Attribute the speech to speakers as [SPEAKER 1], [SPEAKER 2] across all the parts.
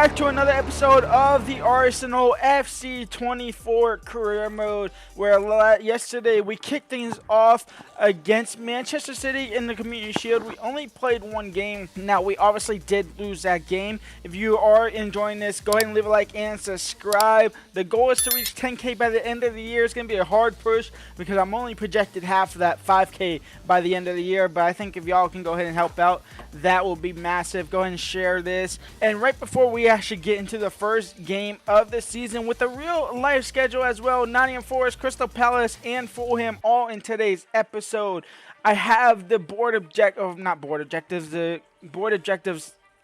[SPEAKER 1] back to another episode of the Arsenal FC 24 career mode, where yesterday we kicked things off against Manchester City in the Community Shield. We only played one game. Now, we obviously did lose that game. If you are enjoying this, go ahead and leave a like and subscribe. The goal is to reach 10K by the end of the year. It's going to be a hard push because I'm only projected half of that 5K by the end of the year, but I think if y'all can go ahead and help out, that will be massive. Go ahead and share this. And right before we actually get into the first game of the season with a real life schedule as well, Nott'm Forest, Crystal Palace, and Fulham all in today's episode. I have the board objectives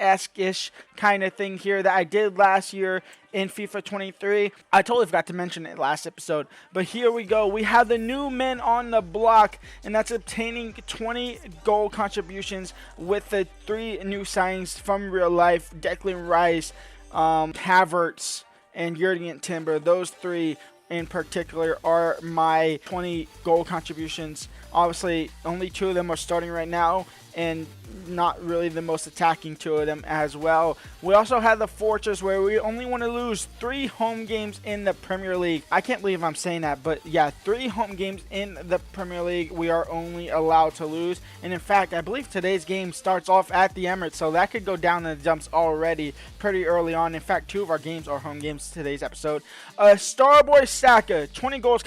[SPEAKER 1] esque-ish kind of thing here that I did last year in FIFA 23. I totally forgot to mention it last episode, but here we go. We have the new men on the block, and that's obtaining 20 goal contributions with the 3 new signings from real life: Declan Rice, Havertz, and Jurgen Timber. Those 3 in particular are my 20 goal contributions. Obviously, only 2 of them are starting right now, and not really the most attacking 2 of them as well. We also have the Fortress, where we only want to lose 3 home games in the Premier League. I can't believe I'm saying that, but yeah, 3 home games in the Premier League we are only allowed to lose. And in fact, I believe today's game starts off at the Emirates, so that could go down in the dumps already pretty early on. In fact, 2 of our games are home games today's episode. Starboy Saka, 20 goals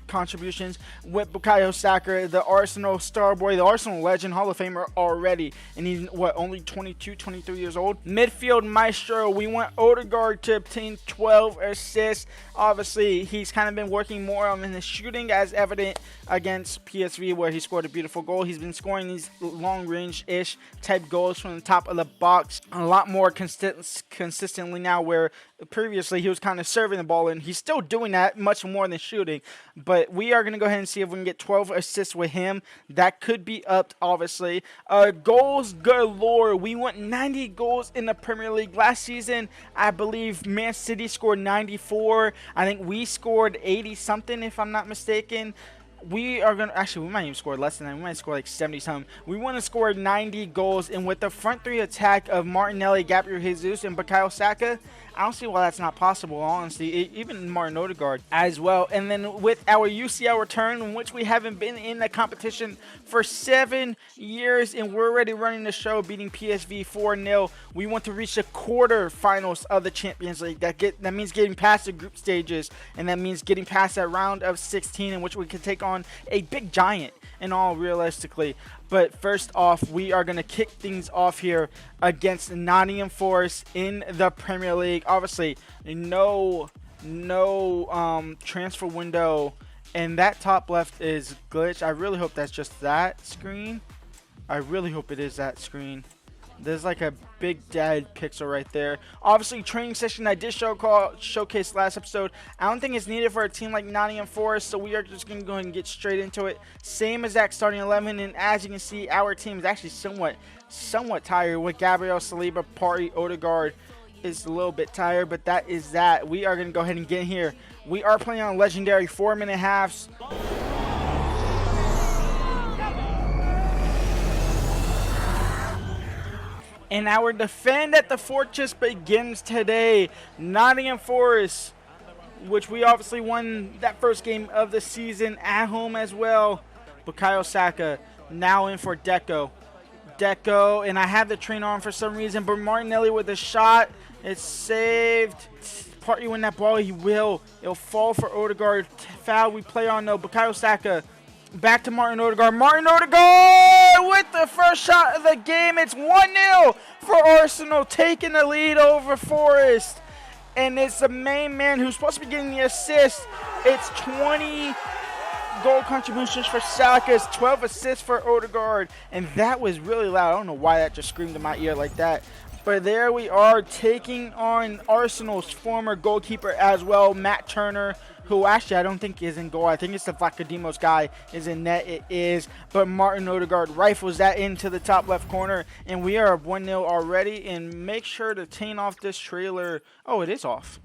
[SPEAKER 1] contributions with Bukayo Saka, the Arsenal Starboy, the Arsenal legend, Hall of Famer already, and he's only 22, 23 years old. Midfield maestro, we want Odegaard to obtain 12 assists. Obviously, he's kind of been working more on his shooting, as evident against PSV, where he scored a beautiful goal. He's been scoring these long range-ish type goals from the top of the box a lot more consistently now, where previously he was kind of serving the ball, and he's still doing that much more than shooting. But we are going to go ahead and see if we can get 12 assists with him. That could be upped, obviously. Goals galore. We want 90 goals in the Premier League. Last season, I believe Man City scored 94. I think we scored 80 something, if I'm not mistaken. We are going to, actually, we might even score less than that. We might score like 70 something. We want to score 90 goals, and with the front 3 attack of Martinelli, Gabriel Jesus, and Bukayo Saka, I don't see why that's not possible, honestly. Even Martin Odegaard as well. And then with our UCL return, in which we haven't been in the competition for 7 years, and we're already running the show, beating PSV 4-0. We want to reach the quarterfinals of the Champions League. That means getting past the group stages, and that means getting past that round of 16, in which we can take on a big giant, and all realistically. But first off, we are going to kick things off here against Nott'm Forest in the Premier League. Obviously, no transfer window, and that top left is glitched. I really hope that's just that screen. I really hope it is that screen. There's like a big dead pixel right there. Obviously, training session I did showcase last episode. I don't think it's needed for a team like Nott'm Forest, so we are just going to go ahead and get straight into it. Same exact starting 11, and as you can see, our team is actually somewhat tired with Gabriel, Saliba, Partey, Odegaard is a little bit tired, but that is that. We are going to go ahead and get in here. We are playing on legendary 4-minute halves. And our defend at the Fortress begins today. Nott'm Forest, which we obviously won that first game of the season at home as well. Bukayo Saka now in for Deco, and I have the train on for some reason, but Martinelli with a shot. It's saved. Partey win that ball. It'll fall for Odegaard. Foul we play on, though. Bukayo Saka. Back to Martin Odegaard. Martin Odegaard with the first shot of the game. It's 1-0 for Arsenal, taking the lead over Forest. And it's the main man who's supposed to be getting the assist. It's 20 goal contributions for Saka. It's 12 assists for Odegaard. And that was really loud. I don't know why that just screamed in my ear like that. But there we are, taking on Arsenal's former goalkeeper as well, Matt Turner, who actually I don't think is in goal. I think it's the Vlachodimos guy is in net. It is. But Martin Odegaard rifles that into the top left corner, and we are 1-0 already. And make sure to turn off this trailer. Oh, it is off.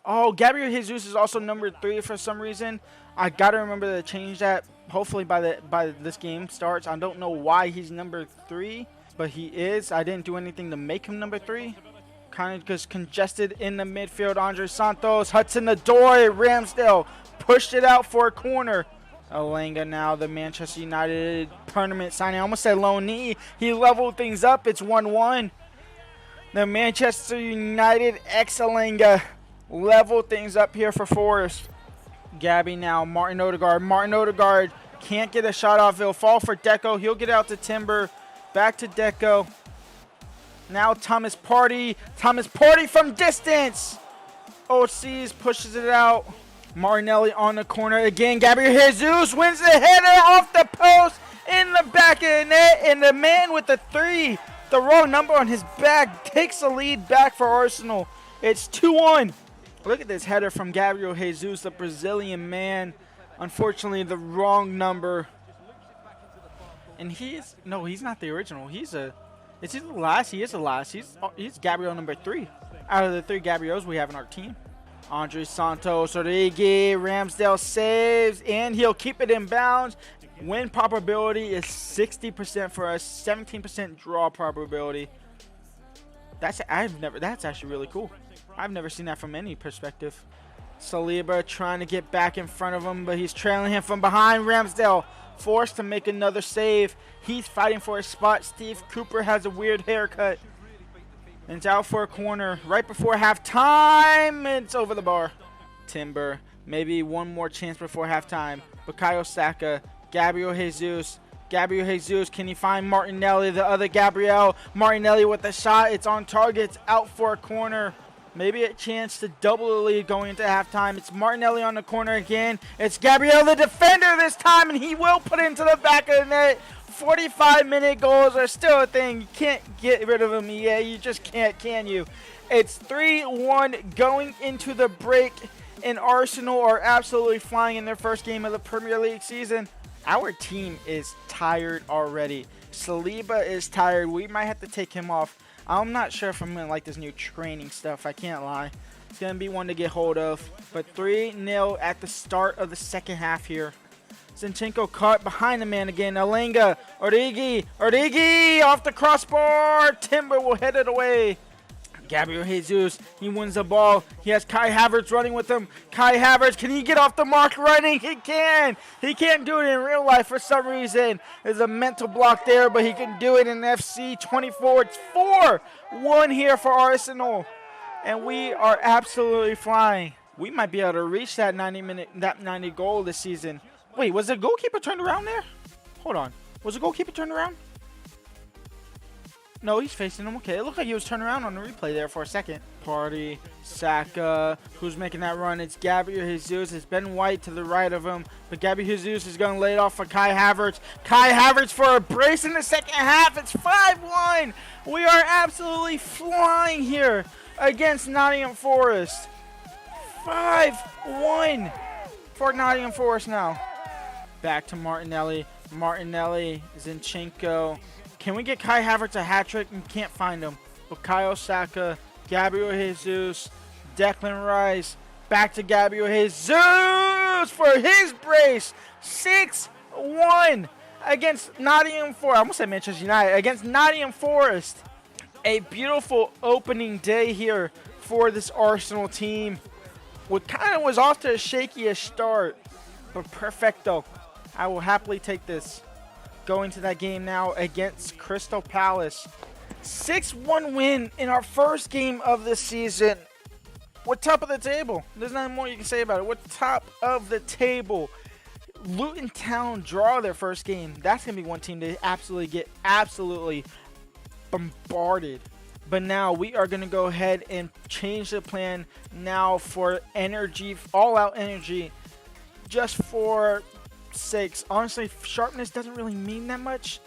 [SPEAKER 1] Oh, Gabriel Jesus is also number 3 for some reason. I got to remember to change that, hopefully by this game starts. I don't know why he's number 3. But he is. I didn't do anything to make him number 3. Kind of just congested in the midfield. Andre Santos, Hudson Odoi, Ramsdale pushed it out for a corner. Alenga now, the Manchester United permanent signing. I almost said loanee. He leveled things up. It's 1-1. The Manchester United ex-Alenga leveled things up here for Forest. Gabby now, Martin Odegaard. Martin Odegaard can't get a shot off. He'll fall for Deco. He'll get out to Timber. Back to Deco. Now Thomas Partey. Thomas Partey from distance. Osees pushes it out. Martinelli on the corner again. Gabriel Jesus wins the header off the post in the back of the net. And the man with the 3, the wrong number on his back, takes the lead back for Arsenal. It's 2-1. Look at this header from Gabriel Jesus, the Brazilian man. Unfortunately, the wrong number. And he's not the original. Is he the last? He is the last. He's Gabriel number 3 out of the 3 Gabriels we have in our team. Andre Santos, Origi, Ramsdale saves, and he'll keep it in bounds. Win probability is 60% for us, 17% draw probability. That's actually really cool. I've never seen that from any perspective. Saliba trying to get back in front of him, but he's trailing him from behind. Ramsdale forced to make another save. He's fighting for a spot. Steve Cooper has a weird haircut. And it's out for a corner right before halftime. It's over the bar. Timber. Maybe one more chance before halftime. Bukayo Saka. Gabriel Jesus. Gabriel Jesus. Can he find Martinelli? The other Gabriel. Martinelli with the shot. It's on target. It's out for a corner. Maybe a chance to double the lead going into halftime. It's Martinelli on the corner again. It's Gabriel, the defender this time, and he will put it into the back of the net. 45-minute goals are still a thing. You can't get rid of them. Yeah, you just can't, can you? It's 3-1 going into the break, and Arsenal are absolutely flying in their first game of the Premier League season. Our team is tired already. Saliba is tired. We might have to take him off. I'm not sure if I'm going to like this new training stuff. I can't lie. It's going to be one to get hold of. But 3-0 at the start of the second half here. Zinchenko caught behind the man again. Alenga. Origi off the crossbar. Timber will head it away. Gabriel Jesus, he wins the ball. He has Kai Havertz running with him. Kai Havertz, can he get off the mark running? He can. He can't do it in real life for some reason. There's a mental block there, but he can do it in FC 24. It's 4-1 here for Arsenal. And we are absolutely flying. We might be able to reach that 90 goal this season. Wait, was the goalkeeper turned around there? Hold on. Was the goalkeeper turned around? No, he's facing him. Okay, it looked like he was turned around on the replay there for a second. Partey, Saka, who's making that run? It's Gabriel Jesus. It's Ben White to the right of him. But Gabriel Jesus is going to lay it off for Kai Havertz. Kai Havertz for a brace in the second half. It's 5-1. We are absolutely flying here against Nott'm Forest. 5-1 for Nott'm Forest now. Back to Martinelli. Martinelli, Zinchenko. Can we get Kai Havertz a hat trick? We can't find him. Bukayo Saka, Gabriel Jesus, Declan Rice, back to Gabriel Jesus for his brace. 6-1 against Nott'm Forest. I almost said Manchester United. Against Nott'm Forest. A beautiful opening day here for this Arsenal team. What kind of was off to a shaky start, but perfecto. I will happily take this. Going to that game now against Crystal Palace. 6-1 win in our first game of the season. We're top of the table. There's nothing more you can say about it. We're top of the table. Luton Town draw their first game. That's going to be one team to get absolutely bombarded. But now we are going to go ahead and change the plan now for energy, all-out energy, just for sakes. Honestly, sharpness doesn't really mean that much,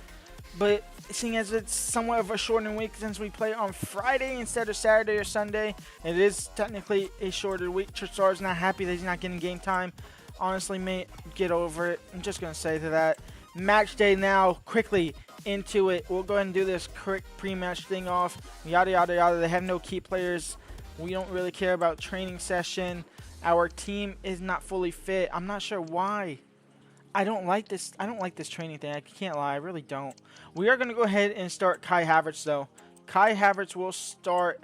[SPEAKER 1] but seeing as it's somewhat of a shortened week since we play on Friday instead of Saturday or Sunday, it is technically a shorter week. Trossard's not happy that he's not getting game time. Honestly, mate, get over it. I'm just going to say to that. Match day now, quickly into it. We'll go ahead and do this quick pre-match thing off. Yada, yada, yada. They have no key players. We don't really care about training session. Our team is not fully fit. I'm not sure why. I don't like this training thing. I can't lie. I really don't. We are going to go ahead and start Kai Havertz, though. Kai Havertz will start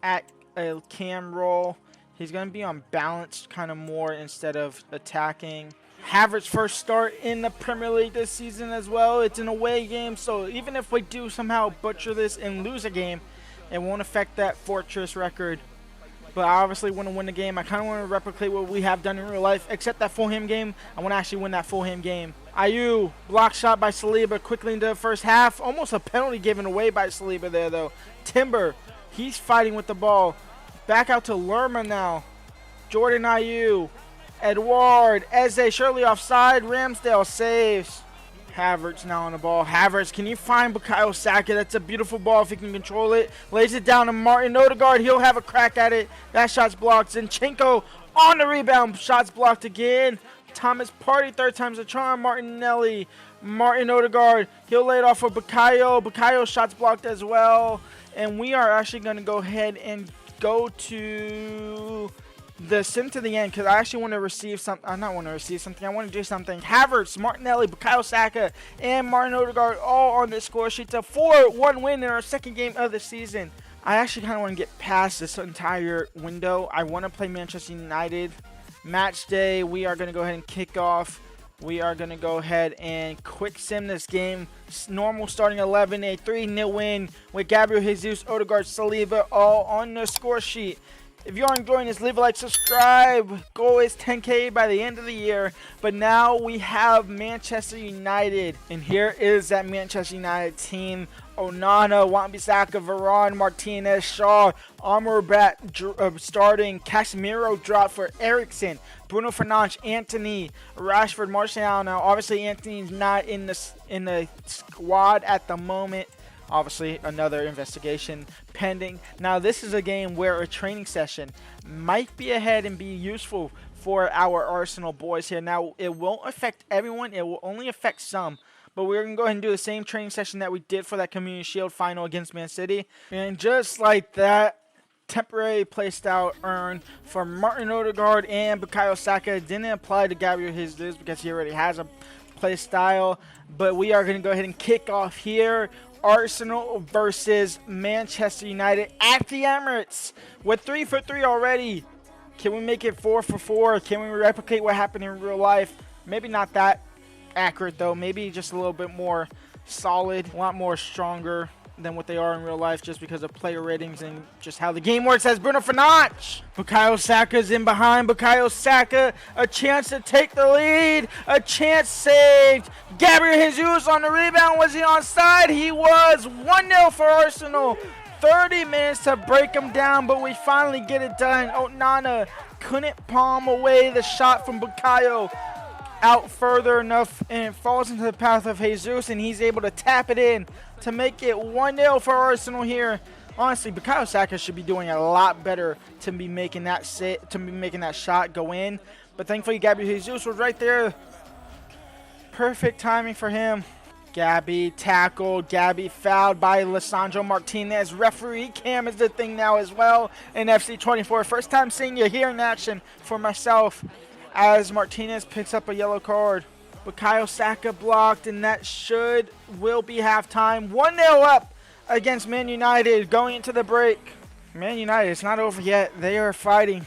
[SPEAKER 1] at a cam role. He's going to be on balance kind of more instead of attacking. Havertz's first start in the Premier League this season as well. It's an away game, so even if we do somehow butcher this and lose a game, it won't affect that Fortress record. But I obviously want to win the game. I kind of want to replicate what we have done in real life, except that Fulham game. I want to actually win that Fulham game. Ayew, block shot by Saliba quickly into the first half. Almost a penalty given away by Saliba there, though. Timber, he's fighting with the ball. Back out to Lerma now. Jordan Ayew. Edouard. Eze surely offside. Ramsdale saves. Havertz now on the ball. Havertz, can you find Bukayo Saka? That's a beautiful ball if he can control it. Lays it down to Martin Odegaard. He'll have a crack at it. That shot's blocked. Zinchenko on the rebound. Shots blocked again. Thomas Partey, third time's a charm. Martinelli. Martin Odegaard. He'll lay it off for Bukayo. Bukayo shots blocked as well. And we are actually going to go ahead and go to the sim to the end because I actually want to receive something. I want to do something. Havertz, Martinelli, Bukayo Saka, and Martin Odegaard all on the score sheet. A 4-1 win in our second game of the season. I actually kind of want to get past this entire window. I want to play Manchester United. Match day, we are going to go ahead and kick off. We are going to go ahead and quick sim this game. Normal starting 11, a 3-0 win with Gabriel Jesus, Odegaard, Saliba all on the score sheet. If you are enjoying this, leave a like, subscribe. Goal is 10K by the end of the year. But now we have Manchester United. And here is that Manchester United team. Onana, Wan-Bissaka, Varane, Martinez, Shaw, Amrabat starting. Casemiro drop for Eriksen. Bruno Fernandes, Antony, Rashford, Martial. Now, obviously, Antony's not in the squad at the moment. Obviously, another investigation pending. Now, this is a game where a training session might be ahead and be useful for our Arsenal boys here. Now, it won't affect everyone. It will only affect some. But we're going to go ahead and do the same training session that we did for that Community Shield final against Man City. And just like that, temporary playstyle earned for Martin Odegaard and Bukayo Saka. Didn't apply to Gabriel Jesus because he already has a playstyle. But we are going to go ahead and kick off here. Arsenal versus Manchester United at the Emirates. We're 3 for 3 already. Can we make it 4 for 4? Can we replicate what happened in real life? Maybe not that accurate though. Maybe just a little bit more solid, a lot more stronger than what they are in real life just because of player ratings and just how the game works. As Bruno Fernandes. Bukayo Saka's in behind. Bukayo Saka, a chance to take the lead. A chance saved. Gabriel Jesus on the rebound. Was he onside? He was. 1-0 for Arsenal. 30 minutes to break him down, but we finally get it done. Onana couldn't palm away the shot from Bukayo out further enough, and it falls into the path of Jesus, and he's able to tap it in to make it 1-0 for Arsenal here. Honestly, Bukayo Saka should be doing a lot better to be making that shot go in. But thankfully, Gabriel Jesus was right there. Perfect timing for him. Gabby tackled. Gabby fouled by Lisandro Martinez. Referee cam is the thing now as well in FC24. First time seeing you here in action for myself as Martinez picks up a yellow card. Bukayo Saka blocked, and that will be halftime. 1-0 up against Man United going into the break. Man United, it's not over yet. They are fighting.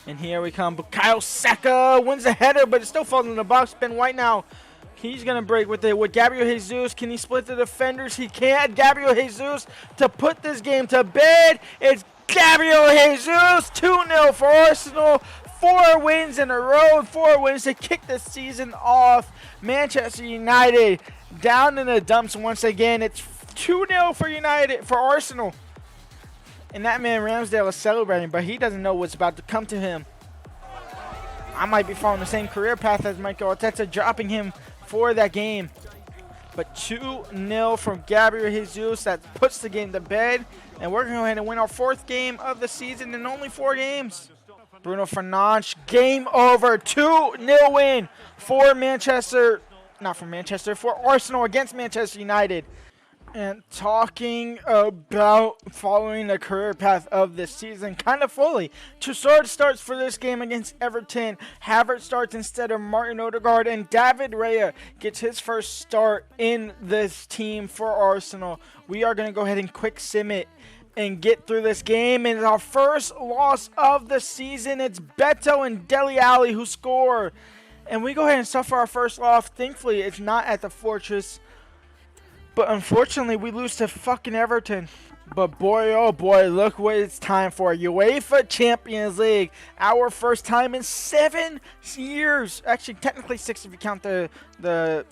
[SPEAKER 1] And here we come. Bukayo Saka wins the header, but it still falls in the box. Ben White now. He's going to break with it. With Gabriel Jesus, can he split the defenders? He can't. Gabriel Jesus to put this game to bed. It's Gabriel Jesus. 2-0 for Arsenal. 4 wins in a row. 4 wins to kick the season off. Manchester United down in the dumps once again. It's 2-0 for Arsenal. And that man Ramsdale is celebrating, but he doesn't know what's about to come to him. I might be following the same career path as Michael Arteta, dropping him for that game. But 2-0 from Gabriel Jesus. That puts the game to bed. And we're going to go ahead and win our 4th game of the season in only 4 games. Bruno Fernandes, game over. 2-0 win for for Arsenal against Manchester United. And talking about following the career path of this season kind of fully. Trossard starts for this game against Everton. Havertz starts instead of Martin Odegaard. And David Raya gets his first start in this team for Arsenal. We are going to go ahead and quick sim it. and get through this game. And it's our first loss of the season. It's Beto and Dele Alli who score. And we go ahead and suffer our first loss. Thankfully, it's not at the Fortress. But unfortunately, we lose to fucking Everton. But boy, oh boy, look what it's time for. UEFA Champions League. Our first time in 7 years. Actually, technically 6 if you count the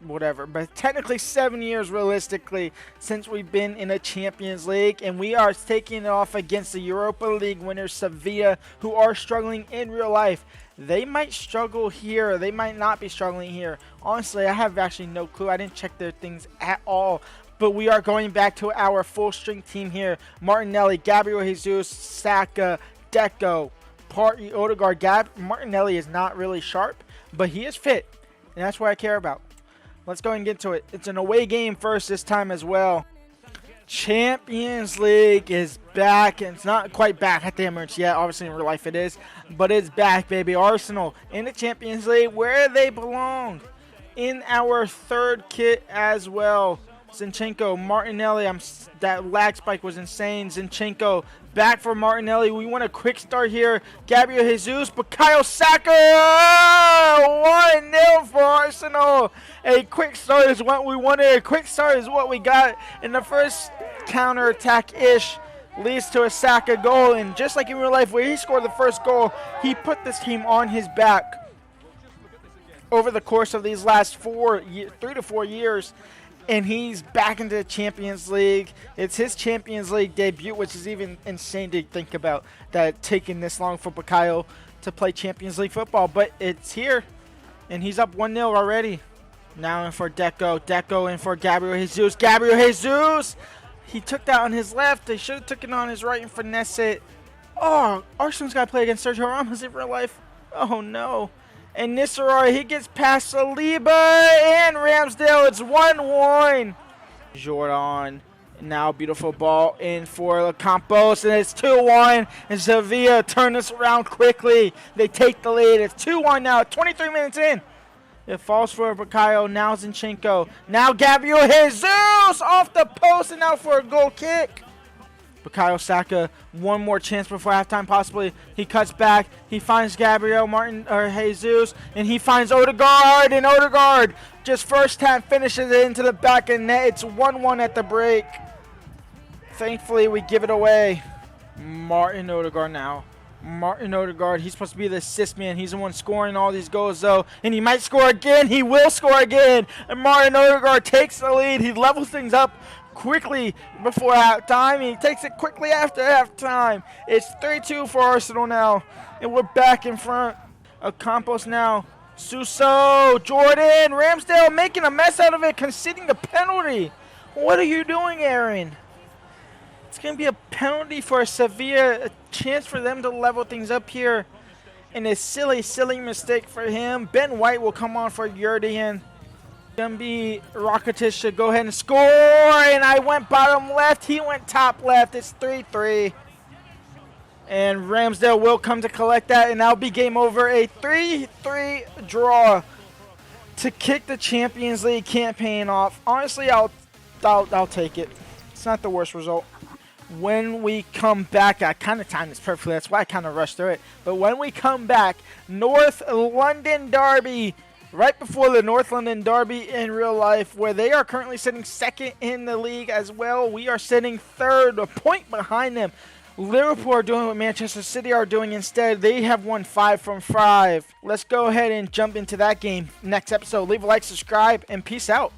[SPEAKER 1] whatever. But technically 7 years realistically since we've been in a Champions League. And we are taking it off against the Europa League winners Sevilla, who are struggling in real life. They might struggle here. They might not be struggling here. Honestly, I have actually no clue. I didn't check their things at all. But we are going back to our full-string team here. Martinelli, Gabriel Jesus, Saka, Deco, Partey, Odegaard. Martinelli is not really sharp, but he is fit. And that's what I care about. Let's go and get to it. It's an away game first this time as well. Champions League is back, and it's not quite back at the Emirates yet. Obviously, in real life it is, but it's back, baby. Arsenal in the Champions League, where they belong, in our third kit as well. Zinchenko, Martinelli. That lag spike was insane. Zinchenko back for Martinelli. We want a quick start here. Gabriel Jesus, Bukayo Saka, 1-0 for Arsenal. A quick start is what we wanted. A quick start is what we got. In the first counter-attack-ish leads to a Saka goal. And just like in real life, where he scored the first goal, he put this team on his back over the course of these last 3 to 4 years. And he's back into the Champions League. It's his Champions League debut, which is even insane to think about, that taking this long for Bukayo to play Champions League football. But it's here, and he's up 1-0 already. Now in for Deco. Deco in for Gabriel Jesus. Gabriel Jesus! He took that on his left. They should have took it on his right and finesse it. Oh, Arsenal's got to play against Sergio Ramos in real life. Oh, no. And Nistelrooy, he gets past Saliba and Ramsdale. It's 1-1. Jordan. Now beautiful ball in for Campos. And it's 2-1. And Sevilla turn this around quickly. They take the lead. It's 2-1 now. 23 minutes in. It falls for Bukayo. Now Zinchenko. Now Gabriel Jesus off the post and out for a goal kick. Bukayo Saka, one more chance before halftime possibly. He cuts back. He finds Gabriel Jesus, and he finds Odegaard, and Odegaard just first time finishes it into the back of the net. It's 1-1 at the break. Thankfully, we give it away. Martin Odegaard now. Martin Odegaard, he's supposed to be the assist man. He's the one scoring all these goals, though. And he might score again. He will score again. And Martin Odegaard takes the lead. He levels things up quickly before halftime. He takes it quickly after halftime. It's 3-2 for Arsenal now. And we're back in front. Campos now. Suso, Jordan, Ramsdale making a mess out of it, conceding the penalty. What are you doing, Aaron? It's going to be a penalty for Sevilla, a chance for them to level things up here. And a silly, silly mistake for him. Ben White will come on for Yerdian. Gonna be Rakitic to go ahead and score. And I went bottom left. He went top left. It's 3-3. And Ramsdale will come to collect that. And that'll be game over. A 3-3 draw to kick the Champions League campaign off. Honestly, I'll take it. It's not the worst result. When we come back, I kind of timed this perfectly. That's why I kind of rushed through it. But when we come back, North London Derby, right before the North London Derby in real life, where they are currently sitting second in the league as well. We are sitting third, a point behind them. Liverpool are doing what Manchester City are doing instead. They have won 5 from 5. Let's go ahead and jump into that game next episode. Leave a like, subscribe, and peace out.